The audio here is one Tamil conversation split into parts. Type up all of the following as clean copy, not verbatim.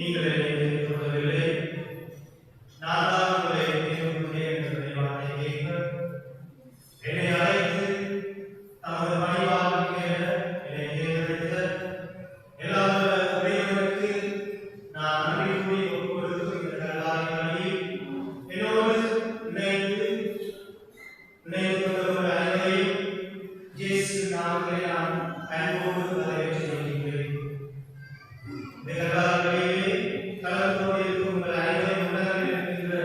நீங்கள் என்னை தொடரவில்லை, நான் தான் உங்களை நினைவுகிறேன் என்ற வார்த்தை கேட்க என்னை அழைத்து தமது பணிவாழ்க்கை என்னை தேர்ந்தெடுத்த எல்லா உடையவருக்கு நான் நன்றி கூறி ஒப்புக்கொடுத்து இந்த கல்லாரின் வழியில் என்னோடு இணைந்து கொண்டவர்கள் அனைவரையும் இயேசு நாமத்திலே நான் அன்போடு வரவேற்று வருகின்றேன். இந்த கல்லாரிகளிலே கலந்து கொண்டிருக்கும் உங்கள் அனைவரையும் உணர்வில் இருக்கின்ற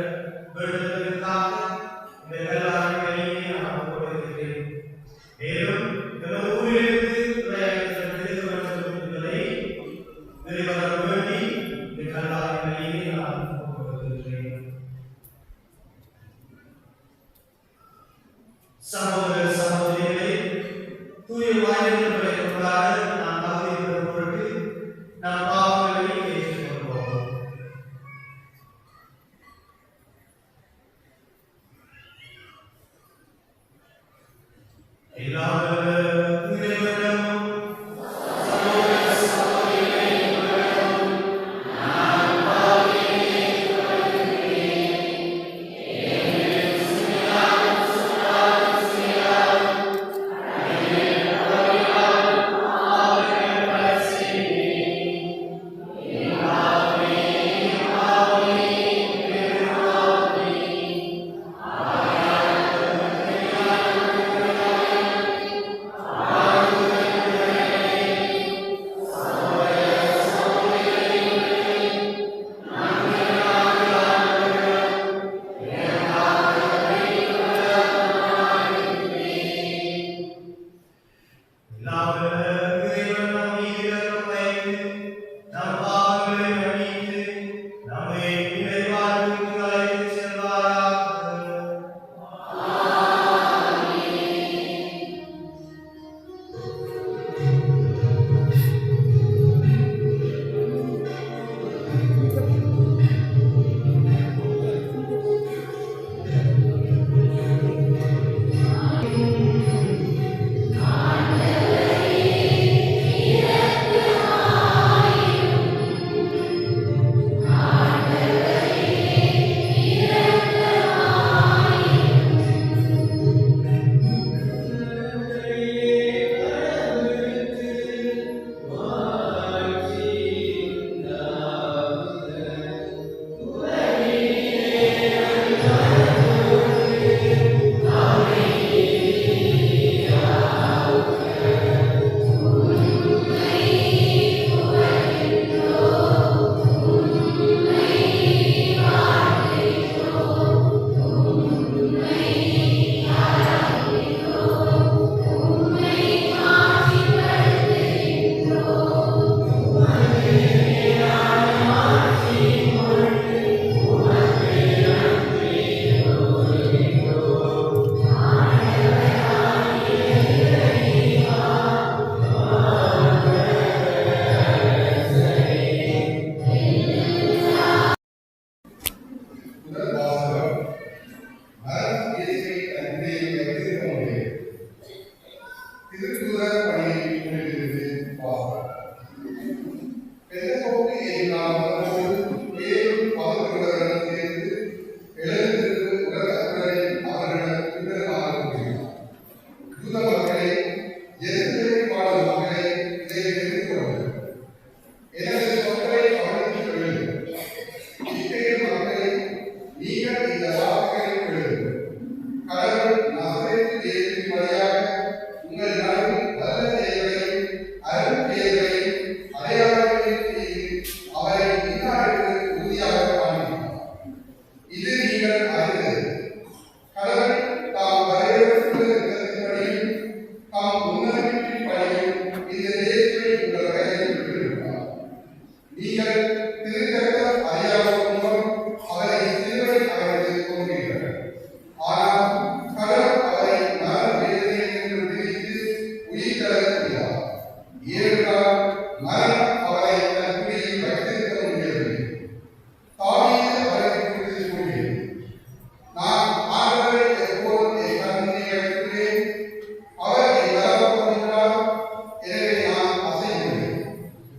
வேண்டுதலுக்காக இந்த கல்லாரிகளிலே நான் ஒப்புக்கொடுக்கிறேன். மேலும் இந்த ஊரிலிருந்து என்பதை நிறைவேற வேண்டி இந்த கல்லாரிகளிலே நான் ஒப்புக்கொடுக்கிறேன். சகோதர சகோதரிகளே, தூய வாய்ப்புகளை கொண்டாட நாம் தகுதி பெறும் பொருட்டு நாம் பாவங்களை ஏற்றுக்கொள்வோம்.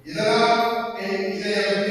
இதனால் என் இதயம்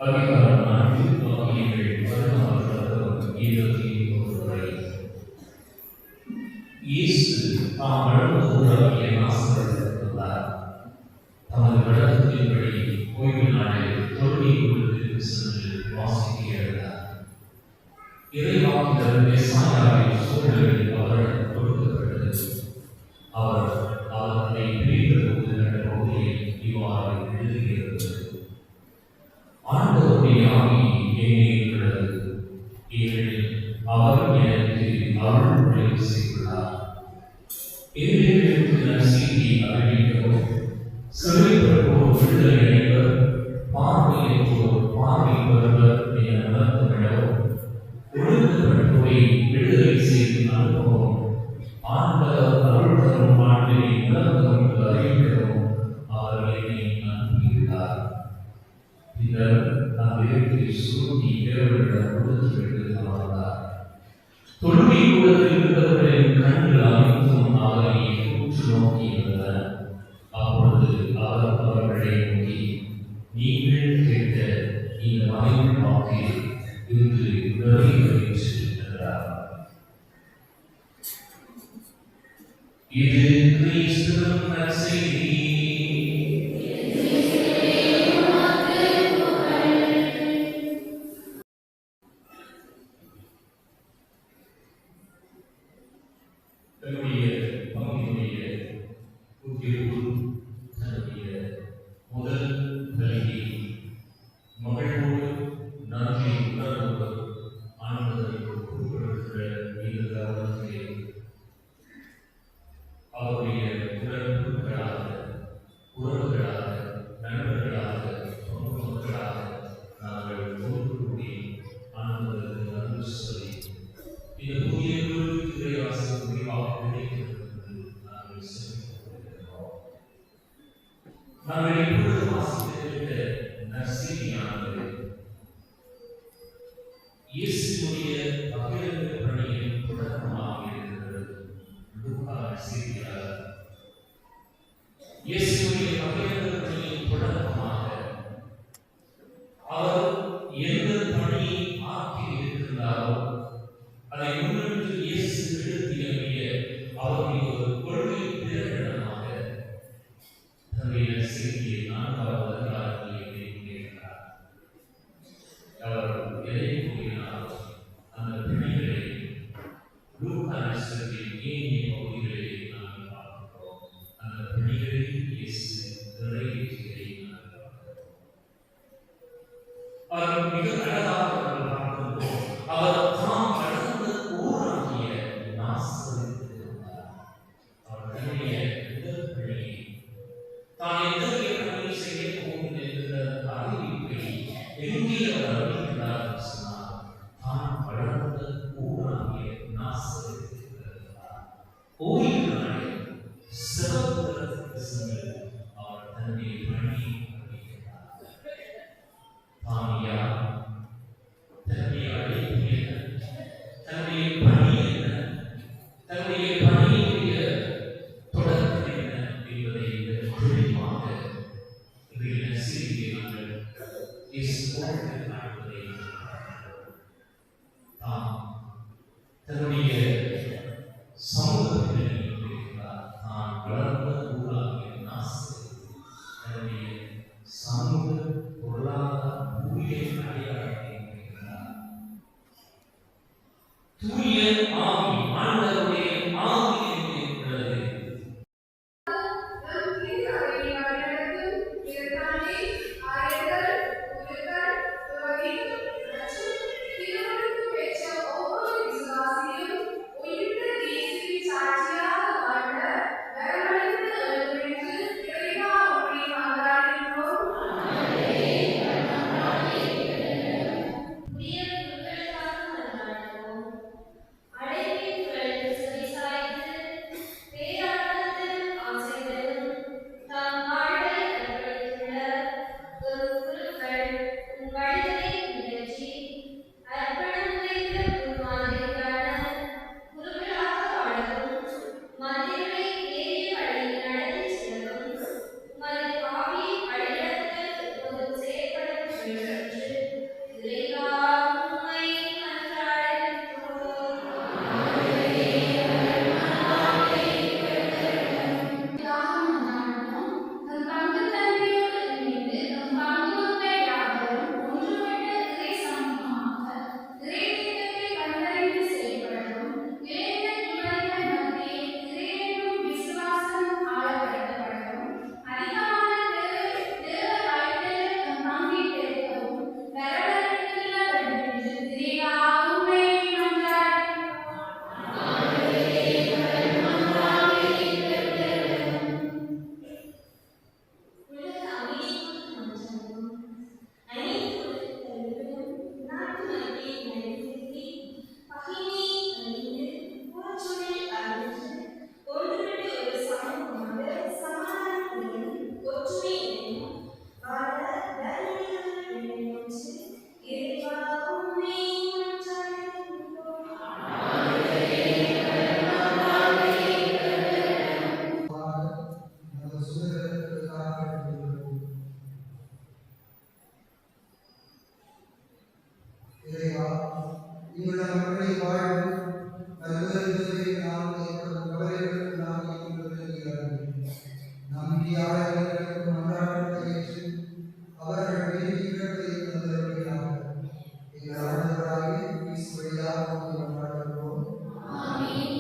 அதிகாரம் 4 வாக்கியங்கள் 16 21 வரை. இயேசு தாம் வளர்ந்த ஊராகிய நாசரேத்தில் வந்தார். தமது வழக்கத்தின்படி ஓய்வு நாளில் தொழுகை கூடத்திற்கு சென்று வாசிக்க எழுந்தார். இறைவாக்கினர் எசாயாவின் சூழலில் அவரிடம் கொடுக்கப்பட்டது. அவர் அதை பிரித்தபோது நடந்த பகுதியை இவ்வாறு எழுதுகிறது: ஆண்டவருடைய ஆவி என்னே இருக்கிறது, ஏனெனில் அவர் எனக்கு அருள் விளைவு செய்துள்ளார். எதிரிகளுக்கு நற்செய்தியை அறிவிக்கவும், சிறைப்பட்டோர் விடுதலை அடைவர், பார்வையற்றோர் பார்வை பெறுவர் என உணர்த்துவிடவும், ஒடுக்கப்பட்டோரை விடுதலை செய்து அனுப்பவும், ஆண்டவர் அருள் தரும் ஆண்டினை உணர்ந்தவர்கள் அறிவிக்கவும் அவர் என்னை அனுப்பியுள்ளார். பின்னர் அவ்விடத்தை சுருட்டி வேறுபட கொடுத்துவிட்டு அமர்ந்தார். தொழுகை கூடத்தில் இருந்தவர்களின் கண்கள் அனைத்தும் அவரை உற்று நோக்கியிருந்தன. அப்பொழுது அவர் அவர்களை நோக்கி, நீங்கள் கேட்ட இந்த மறைவு வாக்கு இன்று நிறைவேறிற்று என்றார். இது கிறிஸ்துவின் நற்செய்தி. தன்னுடைய பங்கினுடைய உத்தியோகம் தன்னுடைய முதல் கல்வி மகளோடு நன்றி உணர்வோடு ஆனந்தத்தை குறிப்பிடுகிற இந்த தருணத்திலே அவருடைய உறவுகளாக நண்பர்களாக மக்களாக நாங்கள் ஒன்று கூடி ஆனந்தத்தை நன்றி சொல்லி இந்த புதிய இறைவாசல் முடிவாக கிடைக்கிறது என்று நாங்கள் சொல்லிக்கொண்டிருக்கிறோம். நாங்கள் இப்பொழுது வாசிக்கின்ற நற்செய்தியானது இயேசுவுடைய பகிரங்க பணியின் தொடக்கமாக இருக்கிறது. லூக்கா நற்செய்தியாளர் இயேசுவுடைய பகிரங்க பணியின் தொடக்கமாக அவர் எந்த பணியை ஆக்கி இருக்கின்றாரோ அதை முன்னின்று இயேசு எடுத்திய அவருடைய ஒரு கொள்கை பிரகடனமாக தன்னுடைய செய்தியை 4வது அதிகாரத்தில் கேட்கிறார். அவர் எதை கூறினாரோ அந்த பிணைகளை லூக்கா நற்செய்தியின் ஏனைய பகுதிகளிலே நாங்கள் பார்க்கிறோம். அந்த பிணைகளை இயேசு நிறைவேற்றியதை நாங்கள் பார்க்கிறோம். அவர் மிக அழகாக நாங்கள் பார்க்கின்றோம். அவர் தாம் வளர்ந்த ஊராகிய நாசரேத்தில் இருந்தார். அவர் தன்னுடைய முதல் பணியை தான் எத்தகைய பணியை செய்ய போகும் என்கிற அறிவிப்பை எங்கே அவர் அறிவிக்கிறார் என்று சொன்னால், தான் வளர்ந்த ஊராகிய நாசரேத்தில் இருந்தார். ஓய்வு நாளில் சிறப்பு இடத்திற்கு சென்று அவர் தன்னுடைய பணியை அறிவிக்கிறார். தான் யார்? தன்னுடைய அழைப்பு என்ன? தன்னுடைய பணி என்ன? தன்னுடைய பணியுடைய தொடக்கம் என்ன என்பதை தெளிவாக இன்றைய நற்செய்தியை நாங்கள் இயேசுவோடு காண்பதை தாம் தன்னுடைய சமூகத்தினை இருக்கிறார். தான் வளர்ந்த ஊராகிய நாசரேத்தில் தன்னுடைய சமூக பொருளாதார ஊழிய அடையாளத்தை இருக்கிறார். தூய ஆவி, ஆண்டவருடைய ஆவி இருக்கிறது. அடைவை இறைவா, இங்குள்ள மக்களின் வாழ்வு பல்வேறு துறைகளில் நாம் ஏற்படும் கவலைகளுக்கு நாம் ஏற்றுக்கொள்கிறார்கள். நம்பிக்கையாக இருக்கும் மன்றாட்டத்தை ஏற்று அவர்கள் வேண்டி இடத்தை தந்தருகிறார்கள். எங்கள் ஆண்டவராகிய கிறிஸ்து வழியாக உம்மை மன்றாடுகிறோம். ஆமென்.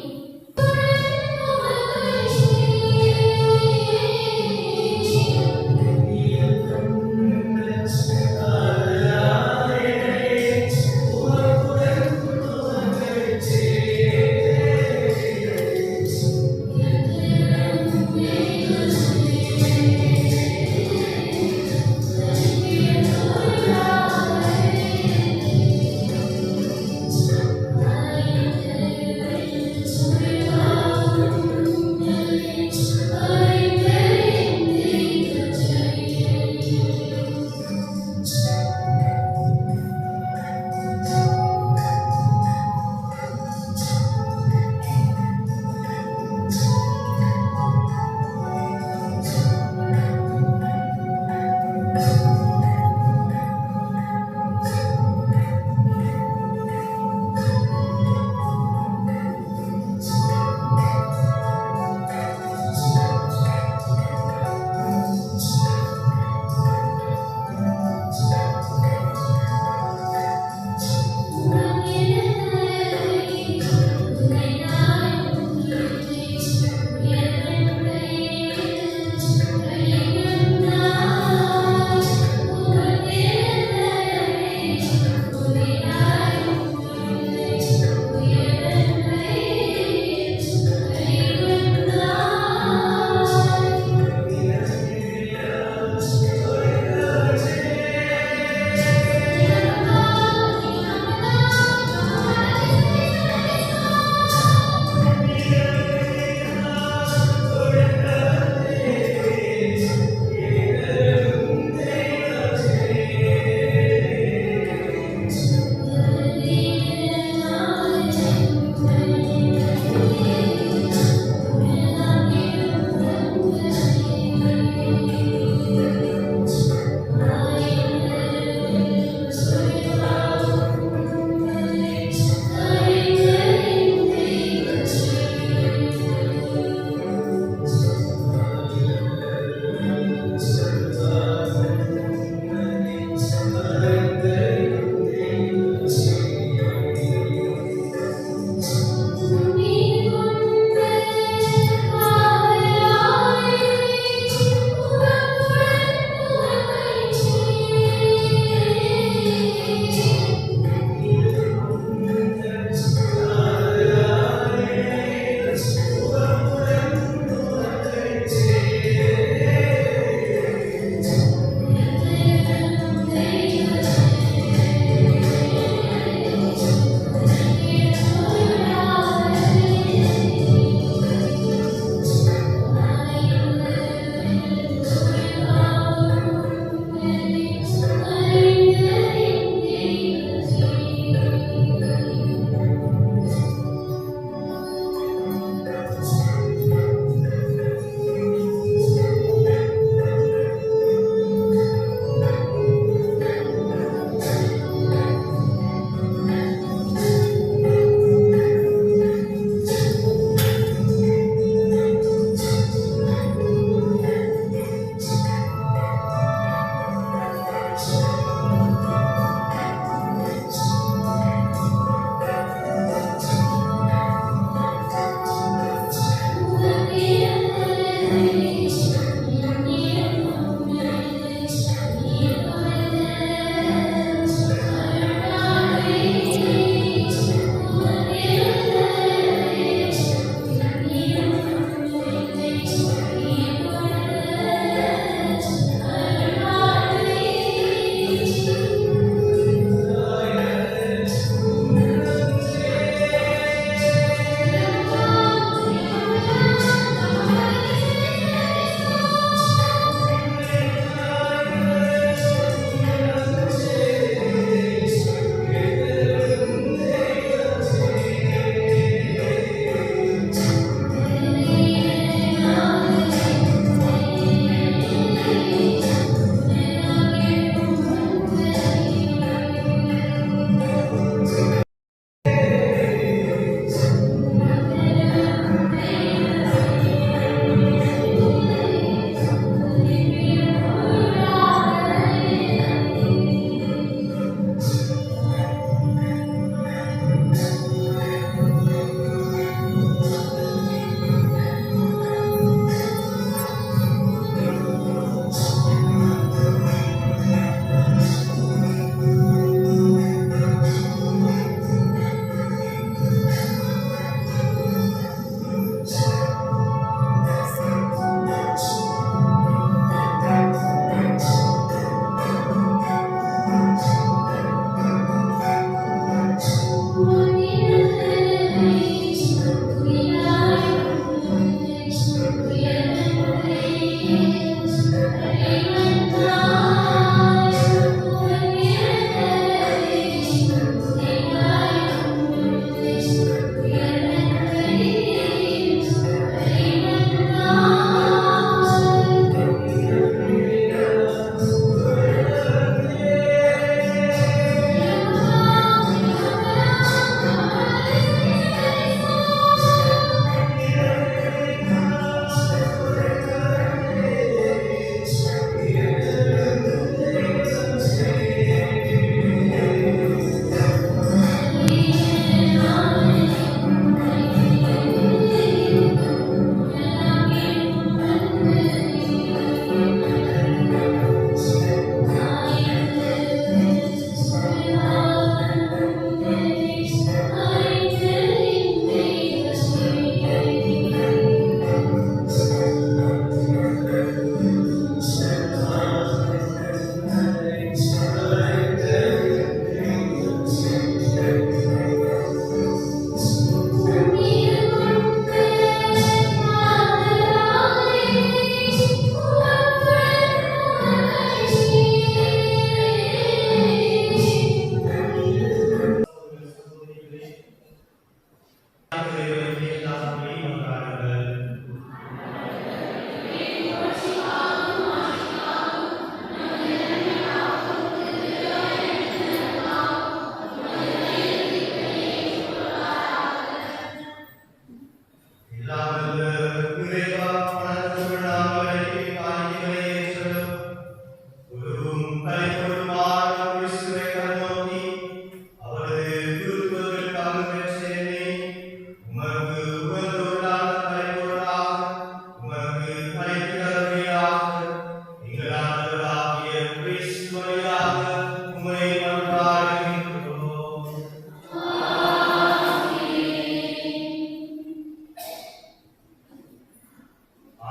கொண்டாடுகின்றோம்.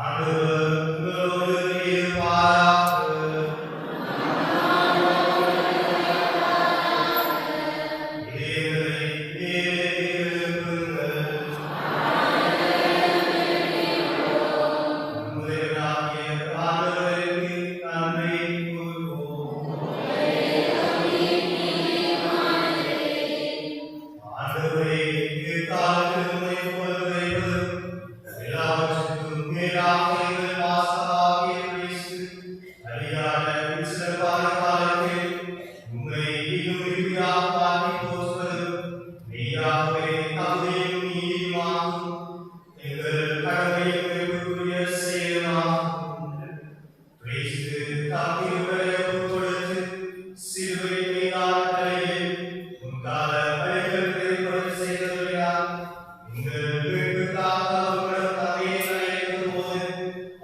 ஆண்டவர் உங்களோடு இருப்பாராக. இதயங்களை மேலே எழுப்புங்கள். நம்முடைய ஆகிய ஆண்டவருக்கு நன்றி கூறுவோம். ஆண்டவரே, எக்காலத்திலும் உம்மை புகழ்ந்துரைப்பதும் எல்லாவற்றுக்கும் மேலாக எங்கள் பாசமாகிய கிறிஸ்து அழியாத சிறப்பான காலத்தில் உம்மை இன்னும் மிகுதியாக பாடி போற்றுவதும் மெய்யாகவே தகுதியும் நீதியுமாகும். எங்கள் கடமையும் வெறுப்புக்குரிய செயலுமாகும். கிறிஸ்து தம் திருவுடலை ஒப்புக் கொடுத்து சிலுவையின் மீதான பலியில் முன்கால பலிகள் நிறைவேறச் செய்தவர்களால் எங்கள் மீட்புக்காக அவர்களிடம் தம்மையே கையளித்தபோது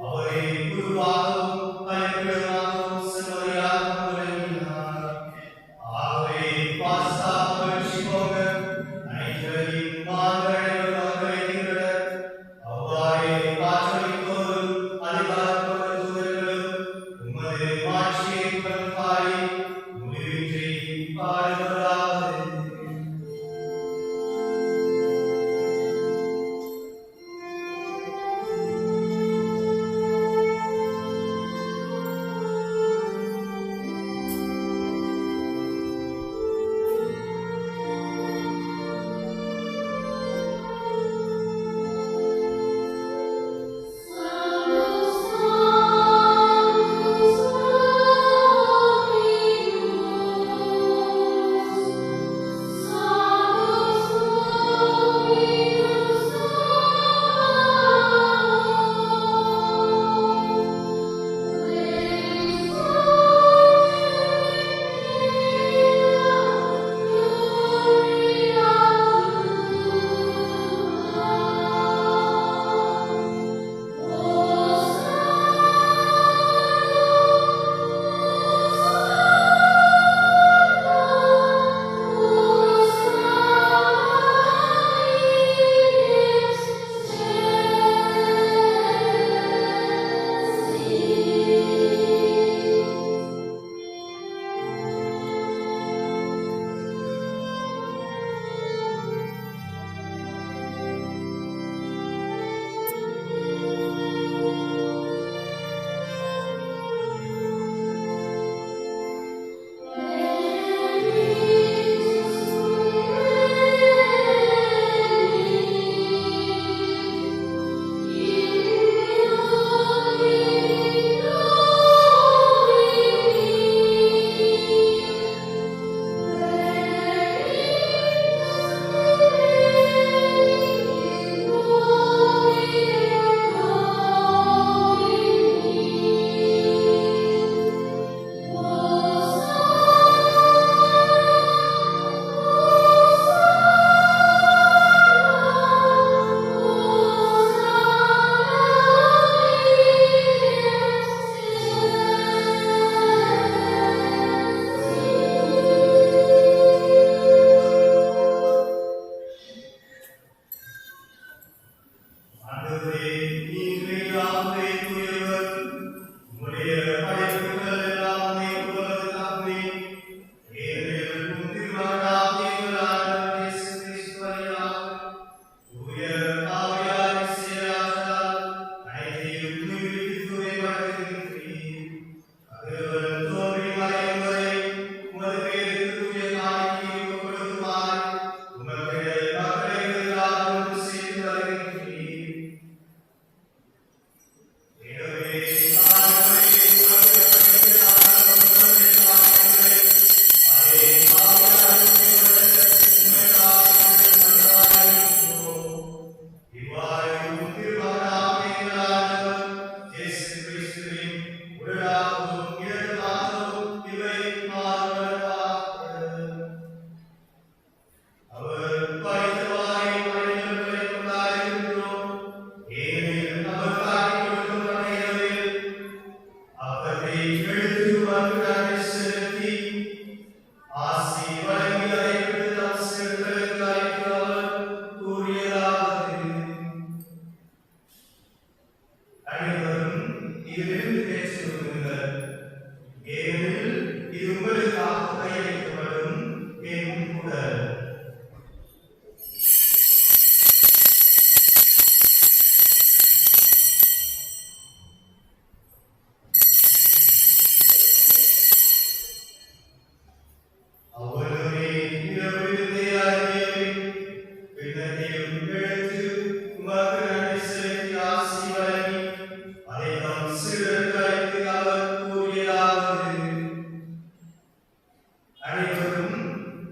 அவரை குருவாகவும் பலிபீடமாகவும் செம்மறியாகவும் விளங்கினார். ஆகவே பாச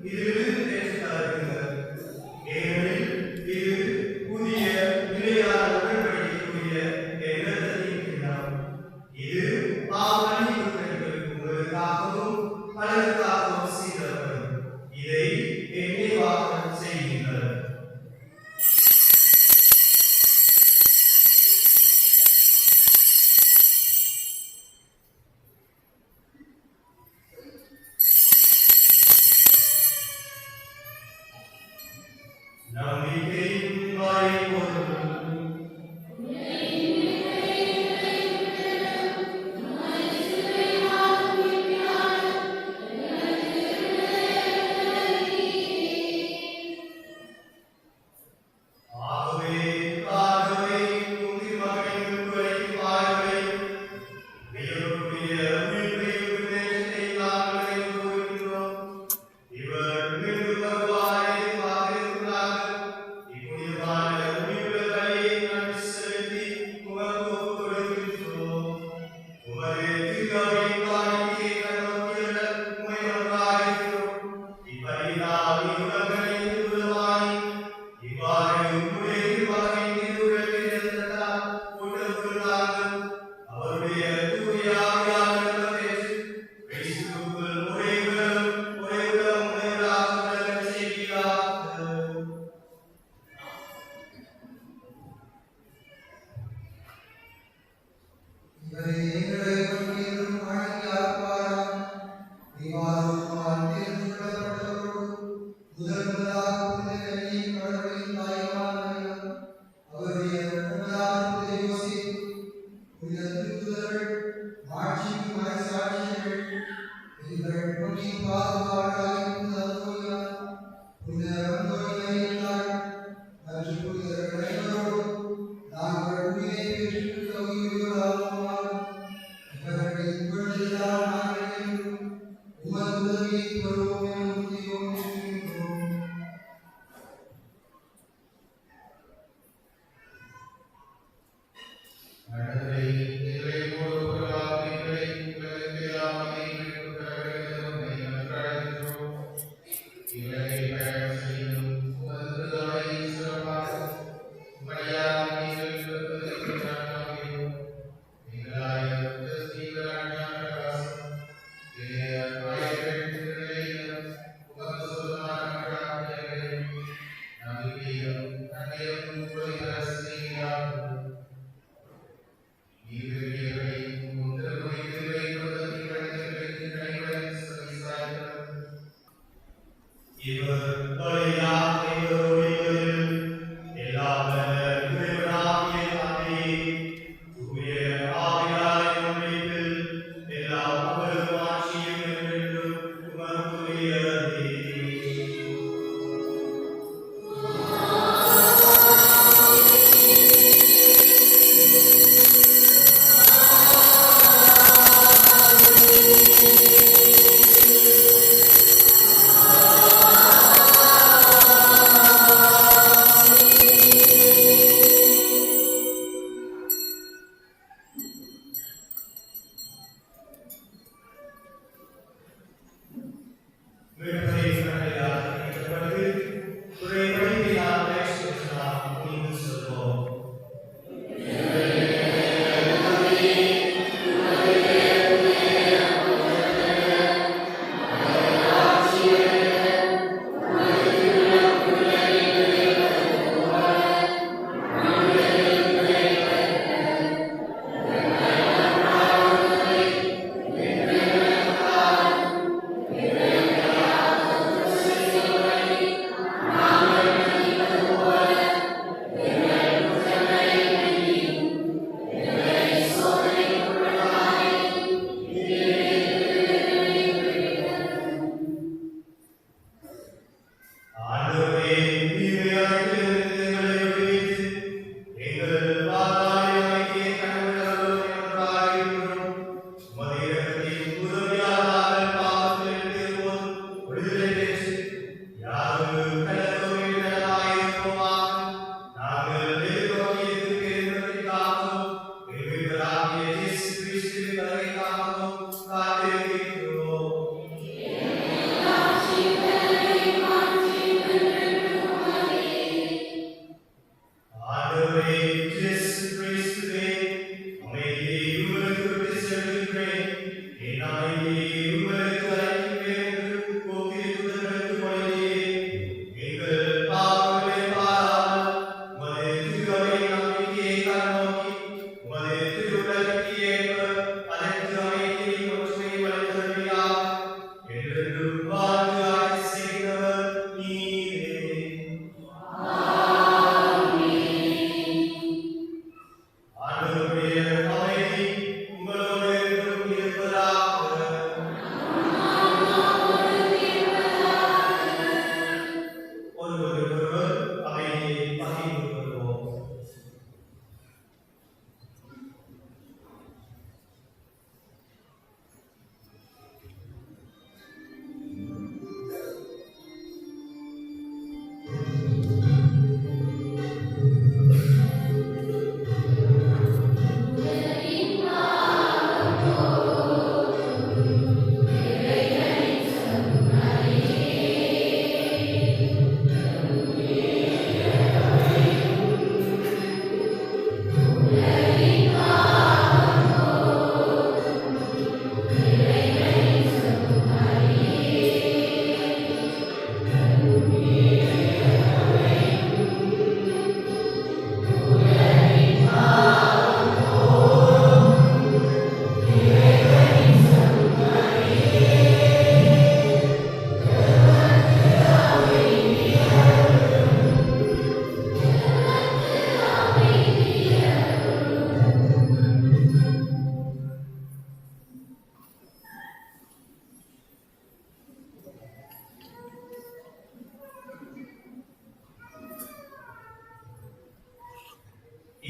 இதிலிருந்து பெற்றுத் தருகிறது. ஏனெனில் இது புதிய நிலையான உடன்படிக்கைக்குரிய என் இரத்தத்தின் கிண்ணம். இது பாவமன்னிப்பு பெறுவதற்கு உங்களுக்காகவும் பலருக்காகவும் சிந்தப்படும். இதை என் நினைவாக செய்யுங்கள். நம்பிக்கையின் மறைபொருள் ஆகவே உங்கள் மகனின் குறைக்கு பாருங்கள். தேவனுடைய உயிர்ப்பையும் விண்ணேற்றத்தையும் நாங்கள் நினைவு கூர்கின்றோம். இவர் மீண்டும் வருவார் என்று வாக்களித்துள்ளார்கள். இப்புனிதமான உயிருள்ள பலியை நாங்கள் செலுத்தி உமக்கு ஒப்புக் கொடுக்கின்றோம். உமது திருஅவையின் காணிக்கையை கண்ணோக்கியுள்ள உம்மை வணங்குகின்றோம். இப்பலியினால் உலகங்களின் துலமாய் இவ்வாறு உம்முடைய திருமகனின் திருவுடலில் கூட்டப்பட்டுள்ளார்கள். அவருடைய தூய ஆவியானவர் பெற்று கிறிஸ்துவுக்குள் ஒரே உடலும் ஒரே உடலும் உடையவராக விளங்கச் செய்கிறார்கள். இவரே எங்களை பற்றியும் காணிக்கையாக்குவாராம். இவ்வாறு தேர்ந்தெடுக்கப்பட்டவரோடு முதலாக புனித கன்னியின் கடவுளின் தாயுமான மரியாள், அவருடைய முதலான புனித யோசேப்பு, புனித திருத்தூதர்கள், மாட்சிமிகு மறைசாட்சியர்கள், எங்கள் பொன்னின் பாதுகாவலராகிய புனித அந்தோனியார், புனித அந்தோனியார் மற்றும் புனிதர்கள் அனைவரோடும் நாங்கள் உயிரை பெற்றுத் தகுதியுள்ளவர்களாகுமாறு இவர்களின் புகழ்ச்சியால் நாங்கள் என்றும் உமது உதவியை பெறுவோம் என உறுதியோடு இருக்கின்றோம். இவர் பலியாக இவரோடு எல்லாம் வல்ல இறைவனாகிய தந்தையே, தூய ஆவியாரின் ஒன்றிப்பில் எல்லா புகழும் ஆட்சியும் என்றென்றும் உமக்குரியதே.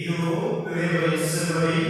இதோ இறைவனின் செம்மறி